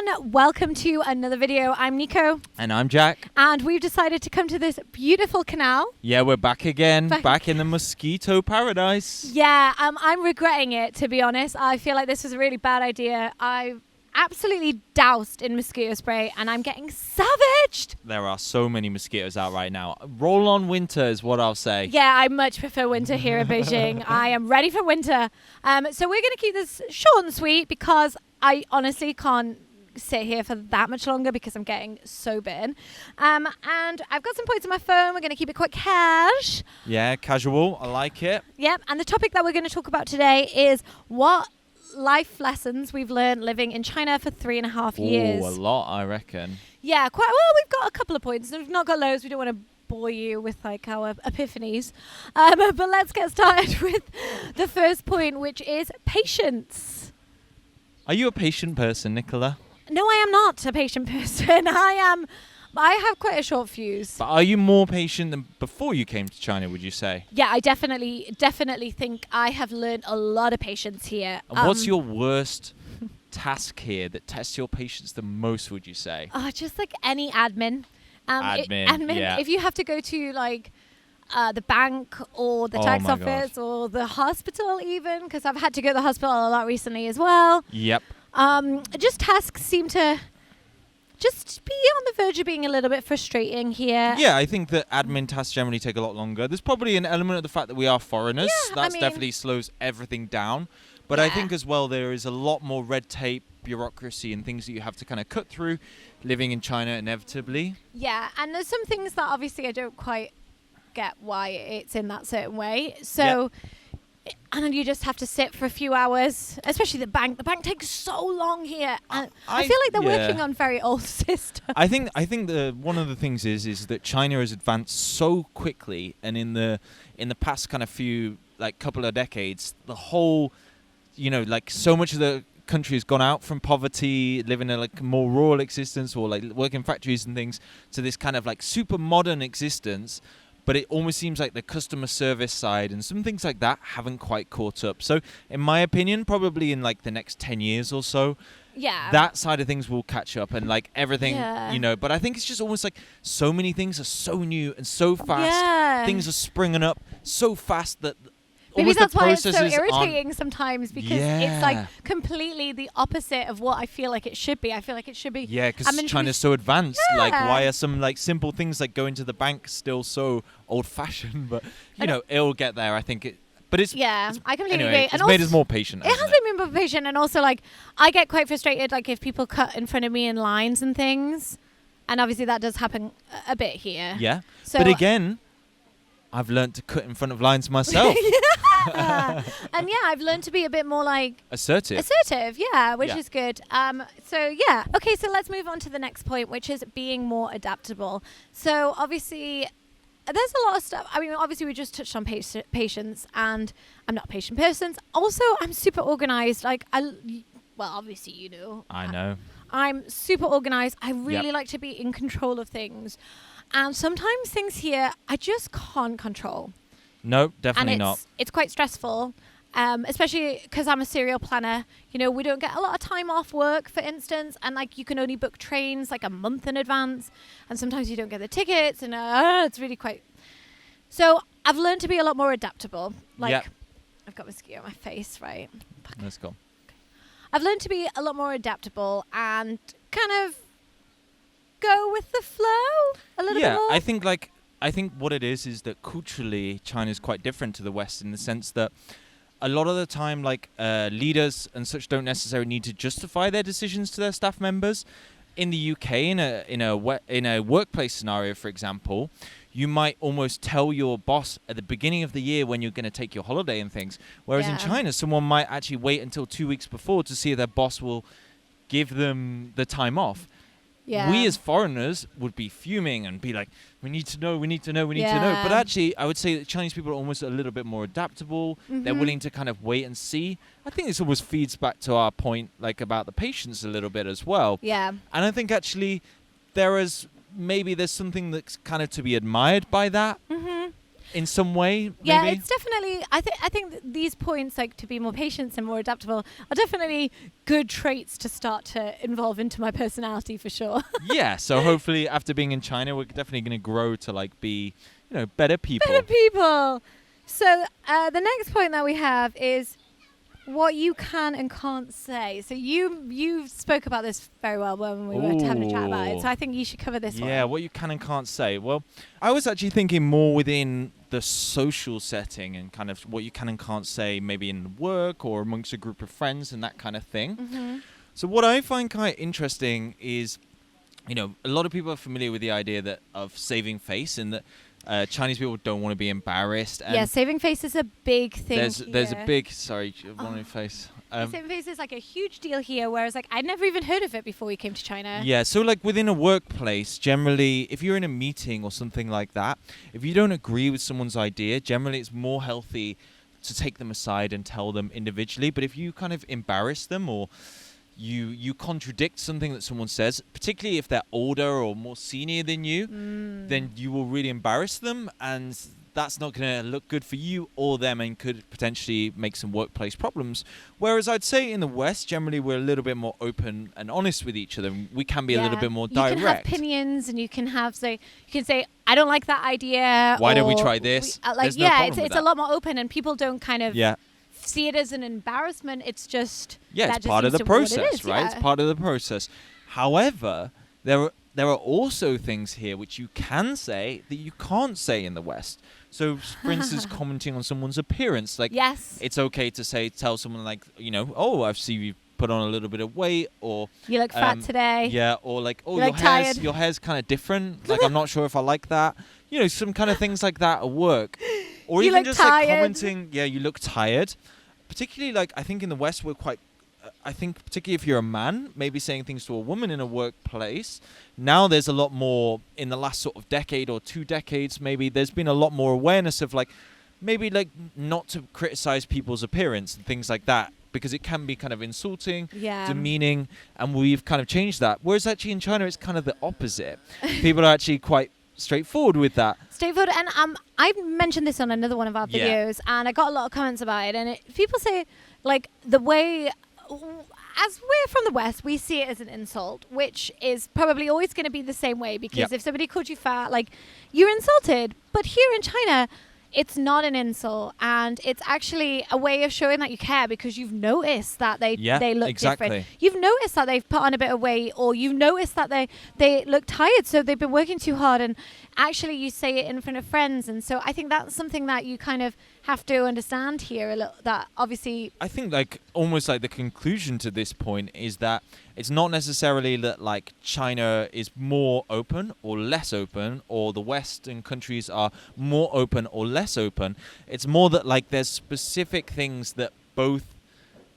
everyone, welcome to another video. I'm Nico. And I'm Jack. And we've decided to come to this beautiful canal. Yeah, we're back again, back in the mosquito paradise. Yeah, I'm regretting it, to be honest. I feel like this was a really bad idea. I absolutely doused in mosquito spray and I'm getting savaged. There are so many mosquitoes out right now. Roll on winter is what I'll say. Yeah, I much prefer winter here in Beijing. I am ready for winter. So we're going to keep this short and sweet because I honestly can't sit here for that much longer because I'm getting so bitten. And I've got some points on my phone. We're going to keep it quite cash. Yeah, casual. I like it. Yep. And the topic that we're going to talk about today is what life lessons we've learned living in China for 3.5 years. Oh, a lot, I reckon. Yeah, quite well. We've got a couple of points. We've not got loads. We don't want to bore you with like our epiphanies. But let's get started with the first point, which is patience. Are you a patient person, Nicola? No, I am not a patient person. I have quite a short fuse. But are you more patient than before you came to China, would you say? Yeah, I definitely think I have learned a lot of patience here. And what's your worst task here that tests your patience the most, would you say? Just like any admin. Admin, yeah. If you have to go to like the bank or the tax office or the hospital even, because I've had to go to the hospital a lot recently as well. Yep. Just tasks seem to just be on the verge of being a little bit frustrating here. Yeah, I think that admin tasks generally take a lot longer. There's probably an element of the fact that we are foreigners. Yeah, That's definitely slows everything down. But I think as well there is a lot more red tape, bureaucracy and things that you have to kind of cut through living in China inevitably. Yeah, and there's some things that obviously I don't quite get why it's in that certain way. So... Yep. And then you just have to sit for a few hours, especially the bank. The bank takes so long here. And I feel like they're working on very old systems. I think one of the things is that China has advanced so quickly, and in the past kind of few couple of decades, the whole, so much of the country has gone out from poverty, living a more rural existence or working factories and things, to this kind of super modern existence. But it almost seems like the customer service side and some things like that haven't quite caught up. So in my opinion, probably in the next 10 years or so, that side of things will catch up and everything, But I think it's just almost so many things are so new and so fast. Yeah. Things are springing up so fast that maybe that's why it's so irritating sometimes, because it's completely the opposite of what I feel like it should be. I feel like it should be... Yeah, because China's so advanced. Why are some simple things like going to the bank still so old-fashioned? But, it'll get there, I think. But it's... Yeah, I completely agree. It's made us more patient. It has made me more patient. And also, I get quite frustrated, if people cut in front of me in lines and things. And obviously that does happen a bit here. Yeah. So, but again, I've learned to cut in front of lines myself. And I've learned to be a bit more assertive, which is good. Okay, so let's move on to the next point, which is being more adaptable. So obviously there's a lot of stuff. I mean, obviously we just touched on patience, and I'm not a patient person. Also, I'm super organized. Obviously I know I'm super organized. I really like to be in control of things, and sometimes things here I just can't control. No, definitely not. It's quite stressful, especially because I'm a serial planner. We don't get a lot of time off work, for instance, and you can only book trains a month in advance, and sometimes you don't get the tickets, and it's really quite... So I've learned to be a lot more adaptable. I've got mosquito on my face, right? Let's go. I've learned to be a lot more adaptable and kind of go with the flow a little bit more. Yeah, I think what it is that culturally China is quite different to the West in the sense that a lot of the time, leaders and such don't necessarily need to justify their decisions to their staff members. In the UK, in a workplace scenario, for example, you might almost tell your boss at the beginning of the year when you're going to take your holiday and things. Whereas in China, someone might actually wait until 2 weeks before to see if their boss will give them the time off. Yeah. We as foreigners would be fuming and be like, we need to know. But actually, I would say that Chinese people are almost a little bit more adaptable. Mm-hmm. They're willing to kind of wait and see. I think this almost feeds back to our point about the patience a little bit as well. Yeah. And I think actually there's something that's kind of to be admired by that. Mm-hmm. in some way, Yeah, maybe? it's definitely. I think that these points, like to be more patient and more adaptable, are definitely good traits to start to involve into my personality for sure. Yeah, so hopefully after being in China, we're definitely going to grow to like be, better people. Better people. So the next point that we have is what you can and can't say. So you spoke about this very well when we were having a chat about it. So I think you should cover this one. Yeah, what you can and can't say. Well, I was actually thinking more within the social setting and kind of what you can and can't say, maybe in work or amongst a group of friends and that kind of thing. Mm-hmm. So what I find quite interesting is, a lot of people are familiar with the idea of saving face and that Chinese people don't want to be embarrassed. And yeah, saving face is a big thing. There's a big one face. Saving face is like a huge deal here, whereas like I'd never even heard of it before we came to China. Yeah, so like within a workplace, generally, if you're in a meeting or something like that, if you don't agree with someone's idea, generally it's more healthy to take them aside and tell them individually. But if you kind of embarrass them or you contradict something that someone says, particularly if they're older or more senior than you, then you will really embarrass them, and that's not going to look good for you or them and could potentially make some workplace problems. Whereas I'd say in the West, generally we're a little bit more open and honest with each other. We can be a little bit more direct. You can have opinions, and you can say, I don't like that idea. Why don't we try this? It's a lot more open, and people don't kind of see it as an embarrassment. It's just it's part of the process, right? Yeah. It's part of the process. However, there are also things here which you can say that you can't say in the West. So, for instance, commenting on someone's appearance, like it's okay to tell someone like, I've seen you put on a little bit of weight, or you look fat today. Yeah, or like, your hair's kind of different. Like, I'm not sure if I like that. Some kind of things like that at work. Or you even look just tired. like commenting, you look tired. Particularly, like, I think in the West, we're quite, particularly if you're a man, maybe saying things to a woman in a workplace. Now there's a lot more, in the last sort of decade or 2 decades, maybe, there's been a lot more awareness of, like, maybe, like, not to criticize people's appearance and things like that, because it can be kind of insulting, demeaning, and we've kind of changed that. Whereas actually in China, it's kind of the opposite. People are actually quite straightforward with that. Straightforward, and I mentioned this on another one of our videos, and I got a lot of comments about it. And people say, like, the way, as we're from the West, we see it as an insult, which is probably always going to be the same way, because if somebody called you fat, like, you're insulted. But here in China, it's not an insult, and it's actually a way of showing that you care, because you've noticed that they look different. You've noticed that they've put on a bit of weight, or you've noticed that they look tired, so they've been working too hard, and actually you say it in front of friends. And so I think that's something that you kind of have to understand here a little, that obviously I think like almost like the conclusion to this point is that it's not necessarily that like China is more open or less open, or the Western countries are more open or less open. It's more that like there's specific things that both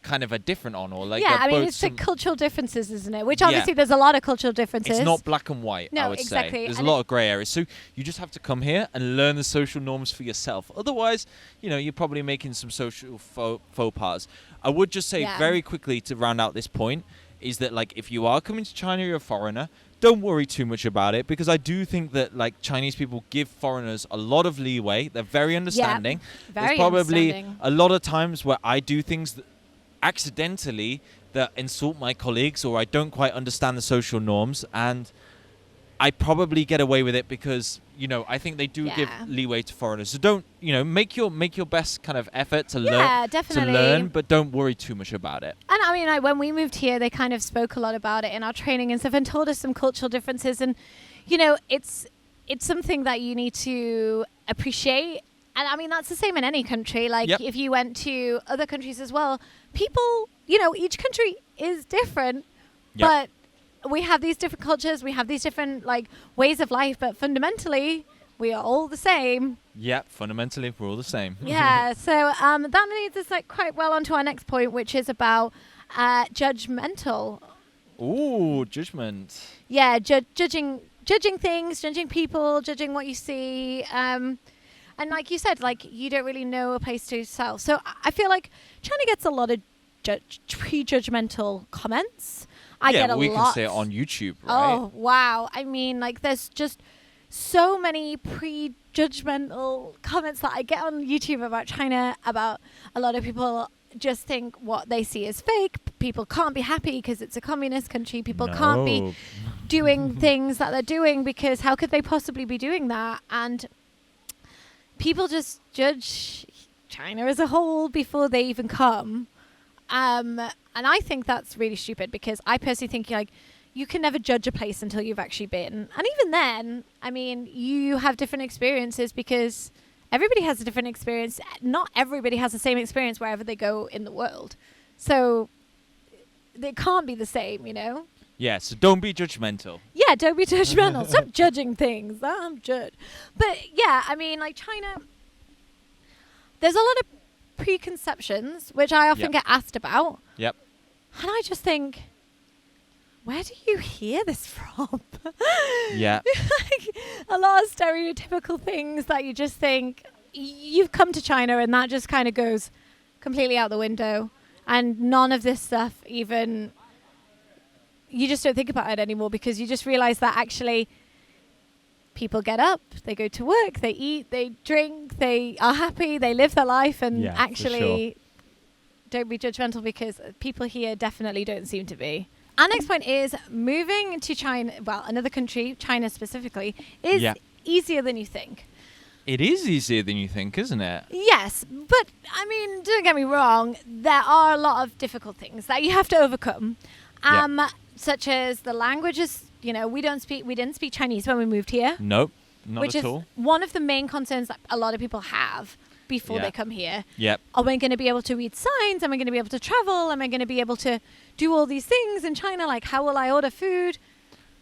kind of are different on, or like it's the cultural differences, isn't it? Which obviously there's a lot of cultural differences. It's not black and white. No, I would exactly. say there's a lot of grey areas. So you just have to come here and learn the social norms for yourself. Otherwise, you're probably making some social faux pas. I would just say very quickly to round out this point is that like if you are coming to China, you're a foreigner, don't worry too much about it, because I do think that like Chinese people give foreigners a lot of leeway. They're very understanding. Very There's probably understanding. a lot of times where I do things that accidentally that insult my colleagues, or I don't quite understand the social norms, and I probably get away with it because I think they do give leeway to foreigners. So don't make your best kind of effort to learn, but don't worry too much about it. And I mean, when we moved here, they kind of spoke a lot about it in our training and stuff, and told us some cultural differences, and it's something that you need to appreciate. And I mean, that's the same in any country. Like if you went to other countries as well, people, each country is different, but we have these different cultures, we have these different like ways of life, but fundamentally we are all the same. Yeah, fundamentally we're all the same. Yeah, so that leads us like quite well onto our next point, which is about judgmental. Ooh, judgment. Yeah, judging things, judging people, judging what you see. And like you said, like you don't really know a place to yourself. So I feel like China gets a lot of prejudgmental comments. I get a lot. We can say it on YouTube, right? Oh, wow. I mean, like there's just so many prejudgmental comments that I get on YouTube about China, about a lot of people just think what they see is fake. People can't be happy because it's a communist country. People can't be doing things that they're doing because how could they possibly be doing that? And people just judge China as a whole before they even come. And I think that's really stupid because I personally think like you can never judge a place until you've actually been. And even then, I mean, you have different experiences because everybody has a different experience. Not everybody has the same experience wherever they go in the world. So they can't be the same, you know? Yeah, so don't be judgmental. Yeah, don't be judgmental. Stop judging things. I'm judged. But yeah, I mean, like China, there's a lot of preconceptions, which I often get asked about. Yep. And I just think, where do you hear this from? Yeah. Like, a lot of stereotypical things that you just think, you've come to China and that just kind of goes completely out the window. And none of this stuff even, you just don't think about it anymore because you just realize that actually people get up, they go to work, they eat, they drink, they are happy, they live their life, and actually don't be judgmental because people here definitely don't seem to be. Our next point is moving to China, well, another country, China specifically, is easier than you think. It is easier than you think, isn't it? Yes, but I mean, don't get me wrong, there are a lot of difficult things that you have to overcome. Such as the languages, you know, we didn't speak Chinese when we moved here. Nope, not which at is all. one of the main concerns that a lot of people have before they come here. Yep. Are we going to be able to read signs? Am I going to be able to travel? Am I going to be able to do all these things in China? Like, how will I order food?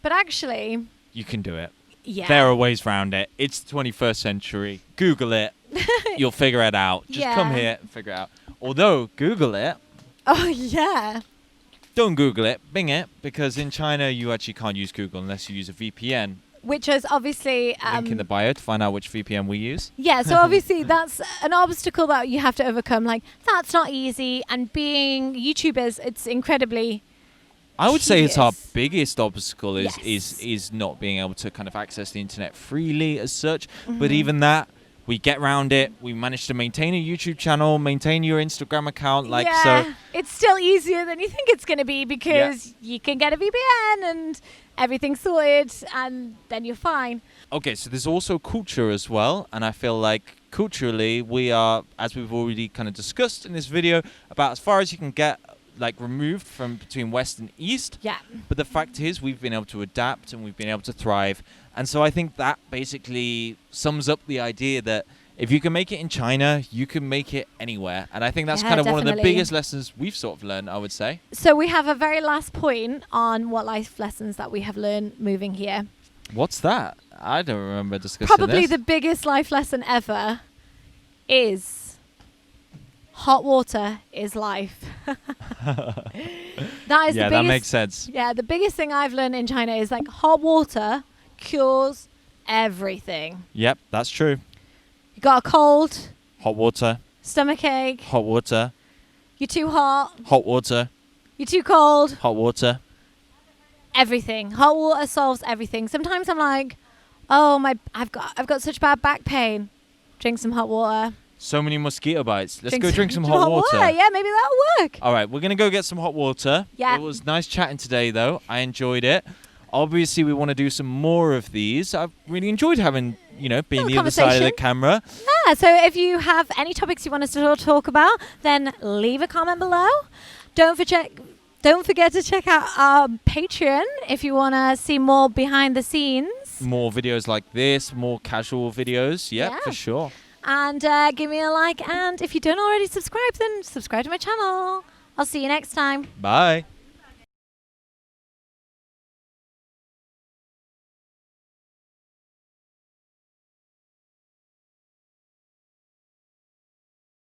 But actually, you can do it. Yeah. There are ways around it. It's the 21st century. Google it. You'll figure it out. Just come here and figure it out. Although, Google it. Oh, yeah. Don't Google it. Bing it. Because in China, you actually can't use Google unless you use a VPN. Which is obviously... link in the bio to find out which VPN we use. Yeah, so obviously that's an obstacle that you have to overcome. Like, that's not easy. And being YouTubers, it's incredibly... I would say it's our biggest obstacle is not being able to kind of access the internet freely as such. But even that, we get around it. We managed to maintain a YouTube channel, maintain your Instagram account. So it's still easier than you think it's going to be because you can get a VPN and everything's sorted and then you're fine. Okay, so there's also culture as well. And I feel like culturally we are, as we've already kind of discussed in this video, about as far as you can get like removed from between West and East. Yeah. But the fact is we've been able to adapt and we've been able to thrive. And so I think that basically sums up the idea that if you can make it in China, you can make it anywhere. And I think that's kind of one of the biggest lessons we've sort of learned, I would say. So we have a very last point on what life lessons that we have learned moving here. What's that? I don't remember discussing Probably the biggest life lesson ever is hot water is life. That is the biggest, that makes sense. Yeah, the biggest thing I've learned in China is like hot water cures everything. Yep, that's true. You got a cold, hot water. Stomach ache, hot water. You're too hot, hot water. You're too cold, hot water. Everything. Hot water solves everything. Sometimes I'm like, oh I've got such bad back pain. Drink some hot water. So many mosquito bites. Let's go drink some hot water. Yeah, maybe that'll work. All right, we're going to go get some hot water. Yeah. It was nice chatting today, though. I enjoyed it. Obviously, we want to do some more of these. I've really enjoyed having, being the other side of the camera. Yeah, so if you have any topics you want us to talk about, then leave a comment below. Don't forget to check out our Patreon if you want to see more behind the scenes. More videos like this, more casual videos. Yep, for sure. And give me a like. And if you don't already subscribe, then subscribe to my channel. I'll see you next time. Bye.